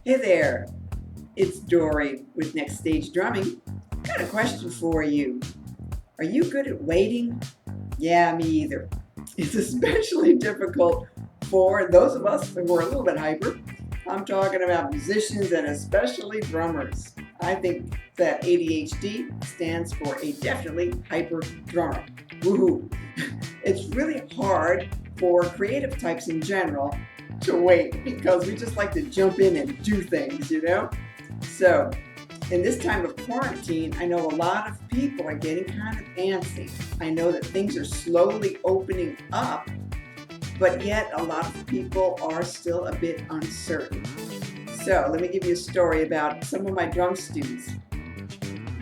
Hey there, it's Dori with Next Stage Drumming. Got a question for you. Are you good at waiting? Yeah, me either. It's especially difficult for those of us who are a little bit hyper. I'm talking about musicians and especially drummers. I think that ADHD stands for a definitely hyper drummer. Woohoo! It's really hard for creative types in general to wait because we just like to jump in and do things, So in this time of quarantine, I know a lot of people are getting kind of antsy. I know that things are slowly opening up, but yet a lot of people are still a bit uncertain. So let me give you a story about some of my drum students.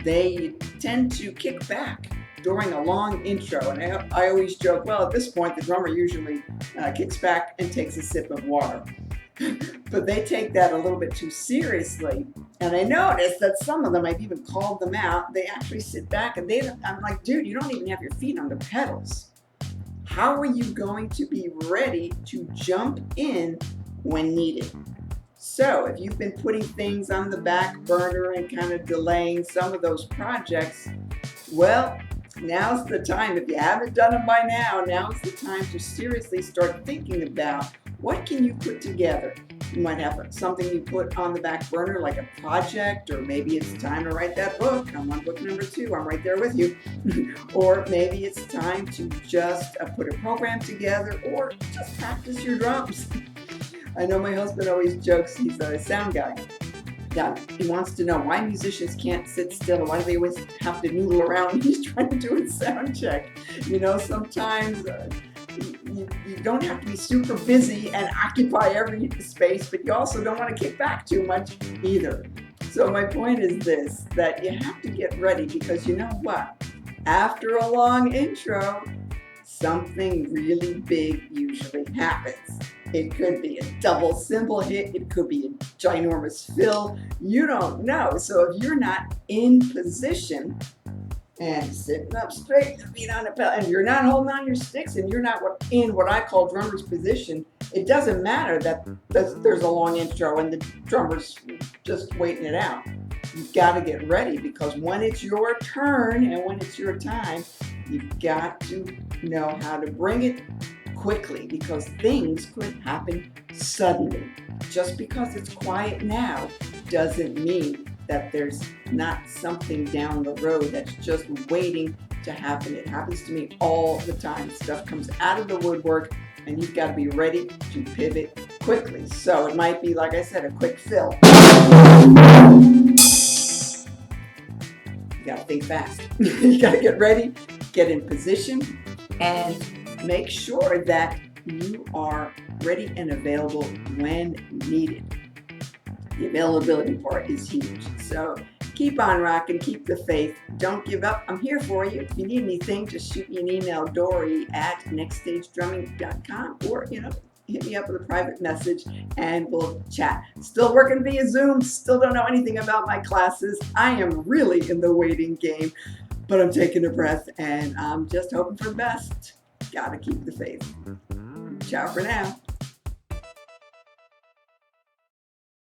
They tend to kick back during a long intro, and I always joke, well, at this point the drummer usually kicks back and takes a sip of water. But they take that a little bit too seriously, and I noticed that some of them, I've even called them out, they actually sit back and I'm like, dude, you don't even have your feet on the pedals. How are you going to be ready to jump in when needed? So if you've been putting things on the back burner and kind of delaying some of those projects, well, now's the time. If you haven't done it by now, now's the time to seriously start thinking about what can you put together. You might have something you put on the back burner like a project, or maybe it's time to write that book. I'm on book number 2. I'm right there with you. Or maybe it's time to just put a program together or just practice your drums. I know my husband always jokes, he's a sound guy. Yeah, he wants to know why musicians can't sit still. Why do they always have to noodle around when he's trying to do a sound check? Sometimes you don't have to be super busy and occupy every space, but you also don't want to kick back too much either. So my point is this, that you have to get ready, because you know what? After a long intro, something really big usually happens. It could be a double cymbal hit. It could be a ginormous fill. You don't know. So if you're not in position and sitting up straight, feet on the pedal, and you're not holding on your sticks, and you're not in what I call drummer's position, it doesn't matter that there's a long intro and the drummer's just waiting it out. You've got to get ready, because when it's your turn and when it's your time, you've got to know how to bring it quickly, because things could happen suddenly. Just because it's quiet now doesn't mean that there's not something down the road that's just waiting to happen. It happens to me all the time. Stuff comes out of the woodwork and you've got to be ready to pivot quickly. So it might be, like I said, a quick fill. You got to think fast. You got to get ready, get in position, and make sure that you are ready and available when needed. The availability part is huge. So keep on rocking, keep the faith, don't give up. I'm here for you. If you need anything, just shoot me an email, Dori@nextstagedrumming.com, or hit me up with a private message and we'll chat. Still working via Zoom, still don't know anything about my classes. I am really in the waiting game, but I'm taking a breath and I'm just hoping for the best. Gotta keep the faith. Ciao for now.